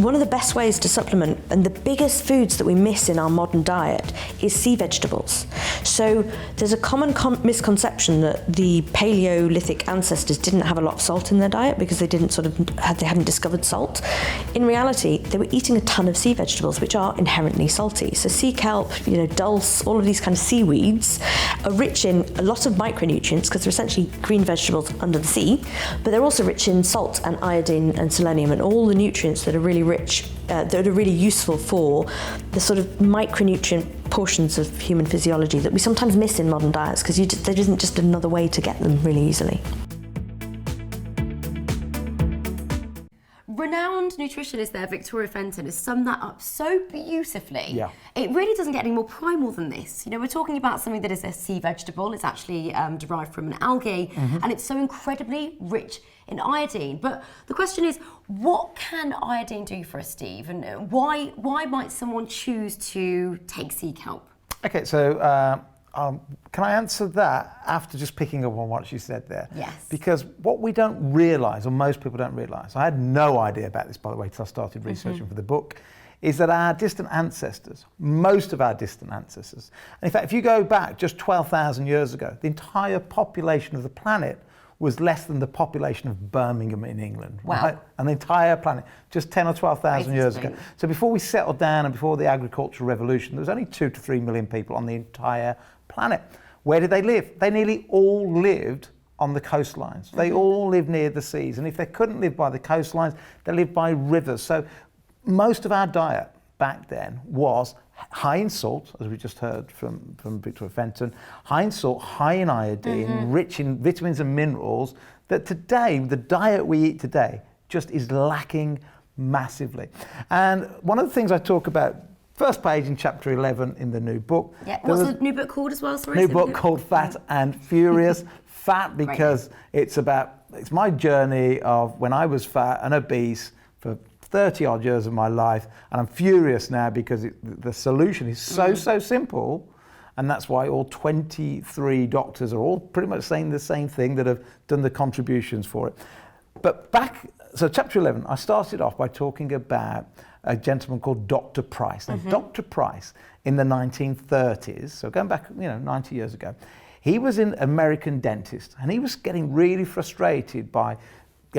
one of the best ways to supplement, and the biggest foods that we miss in our modern diet, is sea vegetables. So there's a common misconception that the Paleolithic ancestors didn't have a lot of salt in their diet because they hadn't discovered salt. In reality, they were eating a ton of sea vegetables, which are inherently salty. So sea kelp, dulse, all of these kind of seaweeds are rich in a lot of micronutrients because they're essentially green vegetables under the sea, but they're also rich in salt and iodine and selenium and all the nutrients that are really rich, that are really useful for the sort of micronutrient portions of human physiology that we sometimes miss in modern diets because there isn't just another way to get them really easily. Renowned nutritionist there, Victoria Fenton, has summed that up so beautifully. Yeah. It really doesn't get any more primal than this. We're talking about something that is a sea vegetable. It's actually derived from an algae, and it's so incredibly rich in iodine. But the question is, what can iodine do for us, Steve? And why might someone choose to take sea kelp? Okay, so can I answer that after just picking up on what you said there? Yes. Because what we don't realise, or most people don't realise, I had no idea about this, by the way, till I started researching for the book, is that our distant ancestors, most of our distant ancestors, and in fact, if you go back just 12,000 years ago, the entire population of the planet was less than the population of Birmingham in England. Wow. Right? And the entire planet, just 10 or 12,000 years ago. So before we settled down and before the agricultural revolution, there was only 2 to 3 million people on the entire planet. Where did they live? They nearly all lived on the coastlines. They all lived near the seas. And if they couldn't live by the coastlines, they lived by rivers. So most of our diet back then was high in salt, as we just heard from Victoria Fenton, high in salt, high in iodine, rich in vitamins and minerals, that today, the diet we eat today, just is lacking massively. And one of the things I talk about, first page in chapter 11 in the new book. Yeah. What's the new book called as well? Sorry. New book called Fat and Furious. Fat because it's my journey of when I was fat and obese for 30 odd years of my life, and I'm furious now because the solution is so simple, and that's why all 23 doctors are all pretty much saying the same thing that have done the contributions for it. But so chapter 11, I started off by talking about a gentleman called Dr. Price. Now, Dr. Price in the 1930s, so going back 90 years ago, he was an American dentist, and he was getting really frustrated by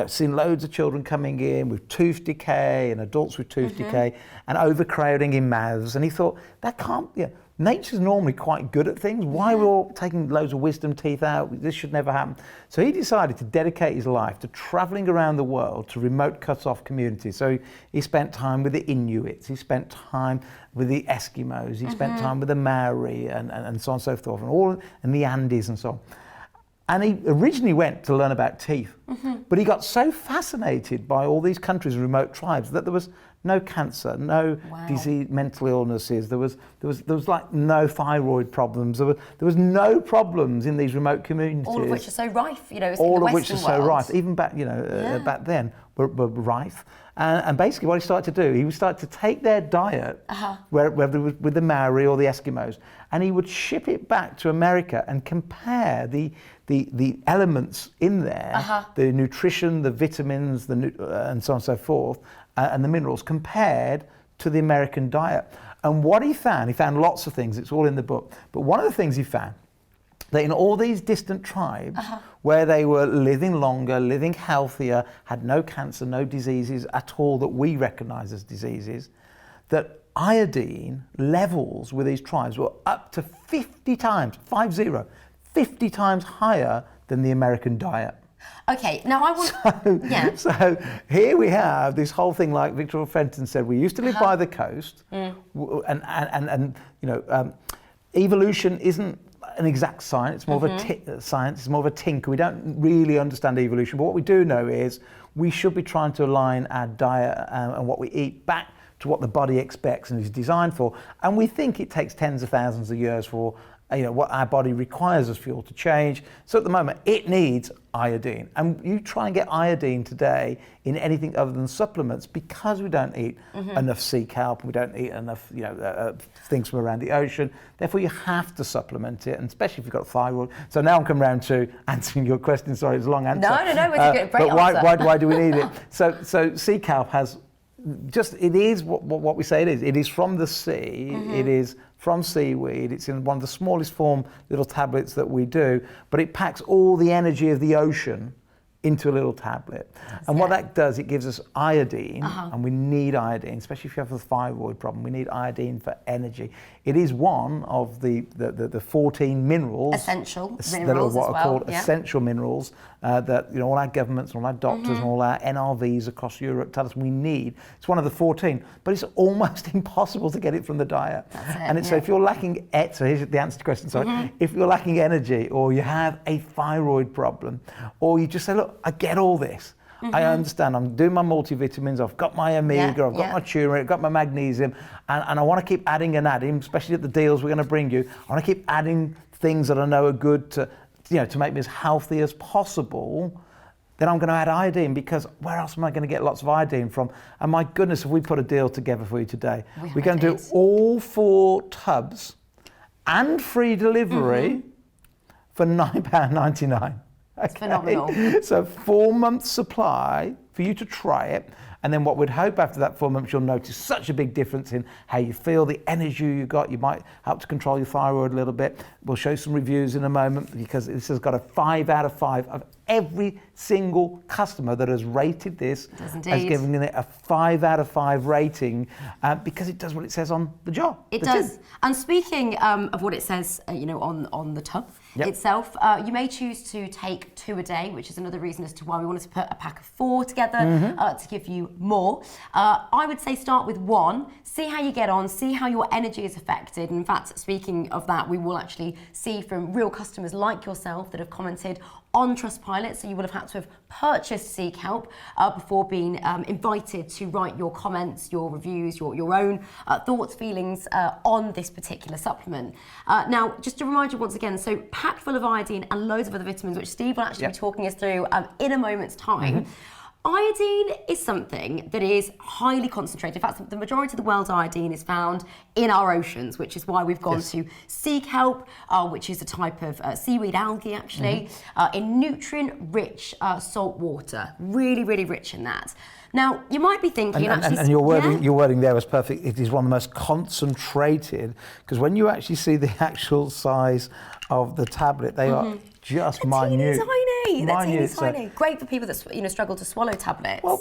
seeing loads of children coming in with tooth decay and adults with tooth decay and overcrowding in mouths. And he thought, that can't, nature's normally quite good at things. Why are we all taking loads of wisdom teeth out? This should never happen. So he decided to dedicate his life to traveling around the world to remote cut-off communities. So he spent time with the Inuits, he spent time with the Eskimos, he spent time with the Maori and so on and so forth, and the Andes and so on. And he originally went to learn about teeth, but he got so fascinated by all these countries and remote tribes that there was no cancer, no disease, mental illnesses. There was like no thyroid problems. There was no problems in these remote communities. All of which are so rife, all of which are so rife, even back, back then were rife. And basically, what he started to do, he would start to take their diet, whether it was with the Maori or the Eskimos, and he would ship it back to America and compare the elements in there, the nutrition, the vitamins, and so on and so forth, and the minerals compared to the American diet. And what he found lots of things. It's all in the book. But one of the things he found, that in all these distant tribes where they were living longer, living healthier, had no cancer, no diseases at all that we recognise as diseases, that iodine levels with these tribes were up to 50 times, 50 times higher than the American diet. Okay, now I want... So here we have this whole thing, like Victoria Fenton said, we used to live by the coast, and evolution isn't an exact science, it's more of a science, it's more of a tinker. We don't really understand evolution, but what we do know is we should be trying to align our diet and what we eat back to what the body expects and is designed for. And we think it takes tens of thousands of years for what our body requires as fuel to change. So at the moment, it needs iodine. And you try and get iodine today in anything other than supplements because we don't eat enough sea kelp, we don't eat enough things from around the ocean. Therefore, you have to supplement it, and especially if you've got thyroid. So now I'm coming around to answering your question. Sorry, it's a long answer. No, it's a great but answer. Why do we need it? So sea kelp has it is what we say it is. It is from the sea. It is from seaweed. It's in one of the smallest form little tablets that we do, but it packs all the energy of the ocean into a little tablet. And what that does, it gives us iodine, and we need iodine, especially if you have a thyroid problem. We need iodine for energy. It is one of the 14 minerals, essential that minerals are what as are called well. essential minerals that all our governments, all our doctors, and all our NRVs across Europe tell us we need. It's one of the 14, but it's almost impossible to get it from the diet. So if you're lacking, so here's the answer to the question. Sorry, if you're lacking energy, or you have a thyroid problem, or you just say, look, I get all this. I understand. I'm doing my multivitamins. I've got my omega. I've got my turmeric. I've got my magnesium, and I want to keep adding and adding, especially at the deals we're going to bring you. I want to keep adding things that I know are good to make me as healthy as possible. Then I'm going to add iodine, because where else am I going to get lots of iodine from? And my goodness, if we put a deal together for you today, we're going to do all 4 tubs and free delivery for £9.99. It's phenomenal. So 4 months supply for you to try it. And then what we'd hope after that 4 months, you'll notice such a big difference in how you feel, the energy you got. You might help to control your thyroid a little bit. We'll show some reviews in a moment, because this has got a 5 out of 5 of every single customer that has rated this has given it a 5 out of 5 rating, because it does what it says on the jar. It does. And speaking of what it says, on the tub itself, you may choose to take 2 a day, which is another reason as to why we wanted to put a pack of 4 together to give you more. I would say start with 1, see how you get on, see how your energy is affected. And in fact, speaking of that, we will actually see from real customers like yourself that have commented on Trustpilot, so you will have had to have purchased Sea Kelp before being invited to write your comments, your reviews, your own thoughts, feelings on this particular supplement. Now, just to remind you once again, so packed full of iodine and loads of other vitamins, which Steve will actually be talking us through in a moment's time. Iodine is something that is highly concentrated. In fact, the majority of the world's iodine is found in our oceans, which is why we've gone to sea kelp, which is a type of seaweed algae, actually, in nutrient-rich salt water. Really, really rich in that. Now, you might be thinking... And your wording there was perfect. It is one of the most concentrated, because when you actually see the actual size of the tablet, they are just minute. Tiny. They're teeny tiny. Great for people that struggle to swallow tablets. Well,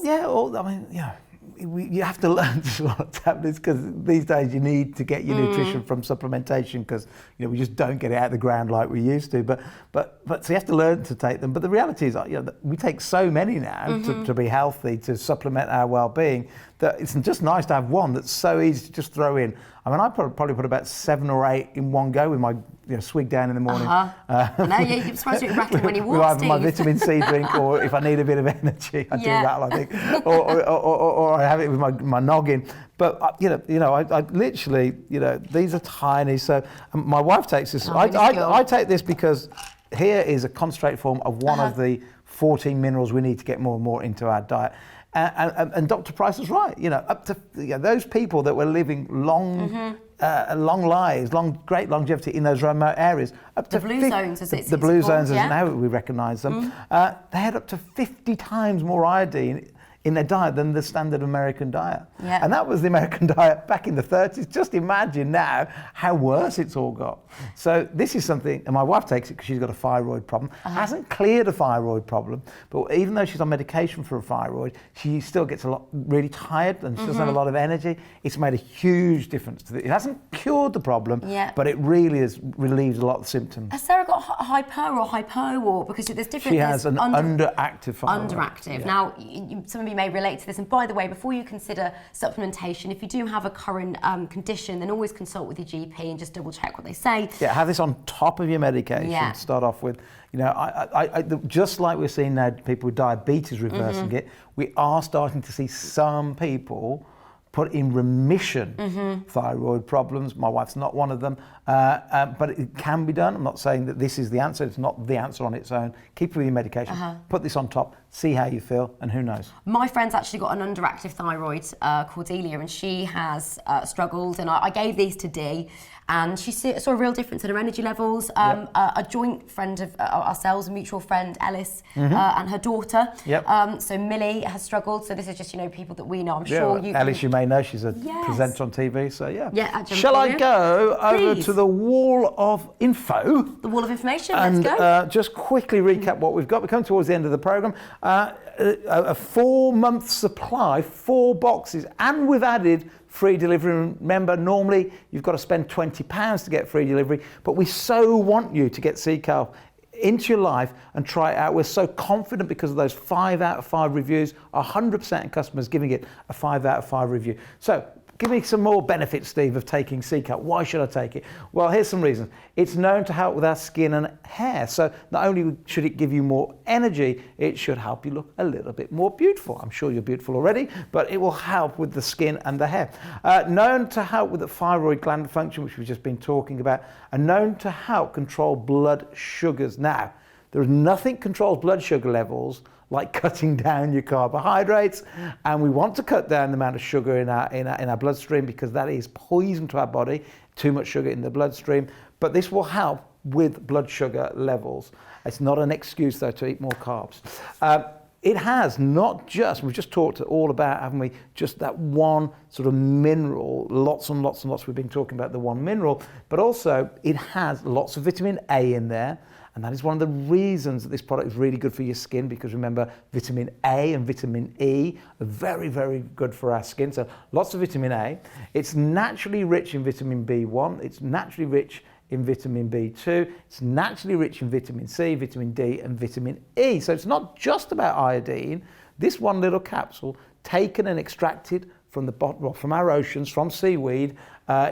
you have to learn to swallow tablets, because these days you need to get your nutrition from supplementation, because we just don't get it out of the ground like we used to. But so you have to learn to take them. But the reality is, we take so many now to be healthy, to supplement our well-being, that it's just nice to have one that's so easy to just throw in. I mean, I probably put about 7 or 8 in one go with my swig down in the morning. I know, you're surprised you're rattling when you walk, with either my vitamin C drink, or if I need a bit of energy, I do that, I think. Or I have it with my noggin. But I literally, these are tiny. So my wife takes this. I take this because here is a concentrated form of one of the 14 minerals we need to get more and more into our diet. And Dr. Price is right. Up to those people that were living long lives, great longevity in those remote areas. Up to the blue zones, as it's the blue zones, called, as now we recognise them. They had up to 50 times more iodine in their diet than the standard American diet. And that was the American diet back in the 30s. Just imagine now how worse it's all got. So this is something, and my wife takes it because she's got a thyroid problem, hasn't cleared a thyroid problem, but even though she's on medication for a thyroid, she still gets really tired, and she doesn't have a lot of energy. It's made a huge difference to it. It hasn't cured the problem, but it really has relieved a lot of the symptoms. Has Sarah got hypo, or because there's different... She has an underactive thyroid. Underactive. Now, some of you may relate to this, and by the way, before you consider supplementation, if you do have a current condition, then always consult with your GP and just double check what they say. Yeah, have this on top of your medication to start off with. I just like we're seeing now people with diabetes reversing it, we are starting to see some people put in remission thyroid problems. My wife's not one of them, but it can be done. I'm not saying that this is the answer. It's not the answer on its own. Keep it with your medication. Put this on top, see how you feel, and who knows. My friend's actually got an underactive thyroid, Cordelia, and she has struggled, and I gave these to Dee, and she saw a real difference in her energy levels. A joint friend of ourselves, a mutual friend, Ellis, and her daughter. So Millie has struggled. So this is just, people that we know. I'm sure you. Ellis, you may know, she's a presenter on TV. So shall I Brilliant. go over Please. to the wall of info? The wall of information. And Let's go. just quickly recap what we've got. We're coming towards the end of the programme. A 4-month supply, 4 boxes, and we've added free delivery. Remember, normally you've got to spend £20 to get free delivery, but we so want you to get Sea Kelp into your life and try it out. We're so confident because of those 5 out of 5 reviews, 100% of customers giving it a 5 out of 5 review. So give me some more benefits, Steve, of taking Sea Kelp. Why should I take it? Well, here's some reasons. It's known to help with our skin and hair. So not only should it give you more energy, it should help you look a little bit more beautiful. I'm sure you're beautiful already, but it will help with the skin and the hair. Known to help with the thyroid gland function, which we've just been talking about, and known to help control blood sugars. Now, there is nothing controls blood sugar levels like cutting down your carbohydrates, and we want to cut down the amount of sugar in our bloodstream because that is poison to our body, too much sugar in the bloodstream. But this will help with blood sugar levels. It's not an excuse though to eat more carbs. It has not just, we've just talked all about, haven't we, just that one sort of mineral, lots and lots and lots, we've been talking about the one mineral, but also it has lots of vitamin A in there. And that is one of the reasons that this product is really good for your skin, because remember, vitamin A and vitamin E are very, very good for our skin. So lots of vitamin A. It's naturally rich in vitamin B1. It's naturally rich in vitamin B2. It's naturally rich in vitamin C, vitamin D, and vitamin E. So it's not just about iodine. This one little capsule, taken and extracted from the bottom, from our oceans, from seaweed,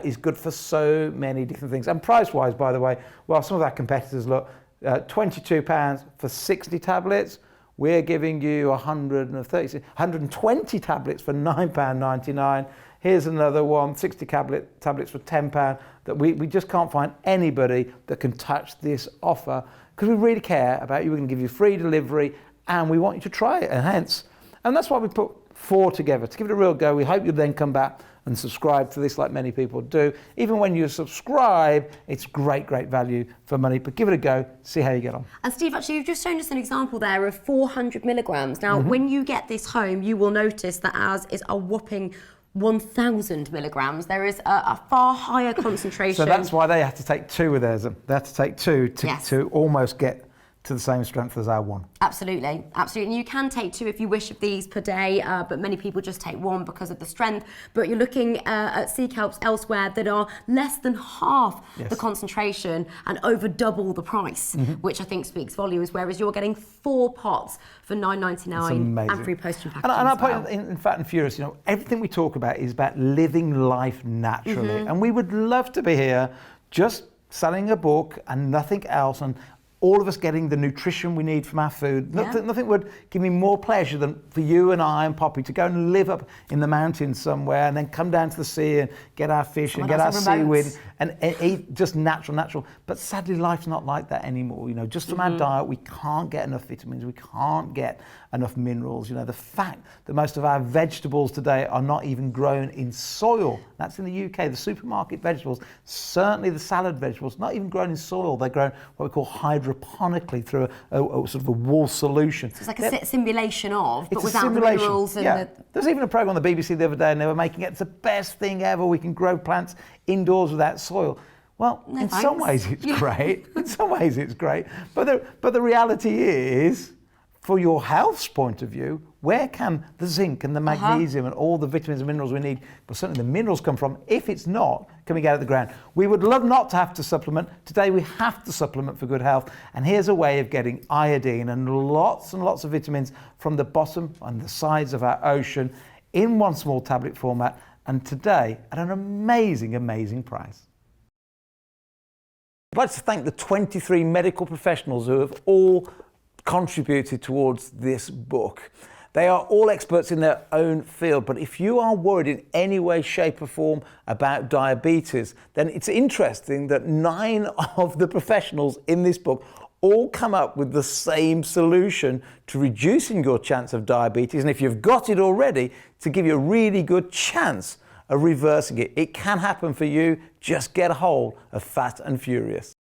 is good for so many different things. And price-wise, by the way, well, some of our competitors look, £22 for 60 tablets. We're giving you 120 tablets for £9.99. Here's another one, 60 tablets for £10. That we just can't find anybody that can touch this offer, because we really care about you. We're going to give you free delivery, and we want you to try it. And that's why we put 4 together, to give it a real go. We hope you'll then come back and subscribe to this like many people do. Even when you subscribe, it's great value for money, but give it a go, see how you get on. And Steve, actually, you've just shown us an example there of 400 milligrams. Now, when you get this home, you will notice that ours is a whopping 1,000 milligrams. There is a far higher concentration. So that's why they have to take 2 with theirs. They have to take 2 to almost get to the same strength as our one. Absolutely. And you can take 2 if you wish of these per day, but many people just take 1 because of the strength. But you're looking at sea kelps elsewhere that are less than half the concentration and over double the price, which I think speaks volumes, whereas you're getting 4 pots for £9.99 and free postage packaging. And I point, in Fat and Furious, everything we talk about is about living life naturally. And we would love to be here just selling a book and nothing else, and all of us getting the nutrition we need from our food. Nothing would give me more pleasure than for you and I and Poppy to go and live up in the mountains somewhere and then come down to the sea and get our fish and get our seaweed and eat just natural. But sadly, life's not like that anymore. Just from our diet, we can't get enough vitamins. We can't get enough minerals. The fact that most of our vegetables today are not even grown in soil. That's in the UK. The supermarket vegetables, certainly the salad vegetables, not even grown in soil. They're grown what we call hydroponically through a sort of a wall solution. So it's like a simulation of, but without the minerals. And There's even a program on the BBC the other day, and they were making it, it's the best thing ever. We can grow plants indoors without soil. Well, in some ways it's great. In some ways it's great. But the reality is, for your health's point of view, where can the zinc and the magnesium and all the vitamins and minerals we need, but certainly the minerals come from, if it's not coming out of the ground? We would love not to have to supplement. Today we have to supplement for good health. And here's a way of getting iodine and lots of vitamins from the bottom and the sides of our ocean in one small tablet format, and today at an amazing price. I'd like to thank the 23 medical professionals who have all contributed towards this book. They are all experts in their own field, but if you are worried in any way, shape or form about diabetes, then it's interesting that 9 of the professionals in this book all come up with the same solution to reducing your chance of diabetes, and if you've got it already, to give you a really good chance of reversing it. It can happen for you. Just get a hold of Fat and Furious.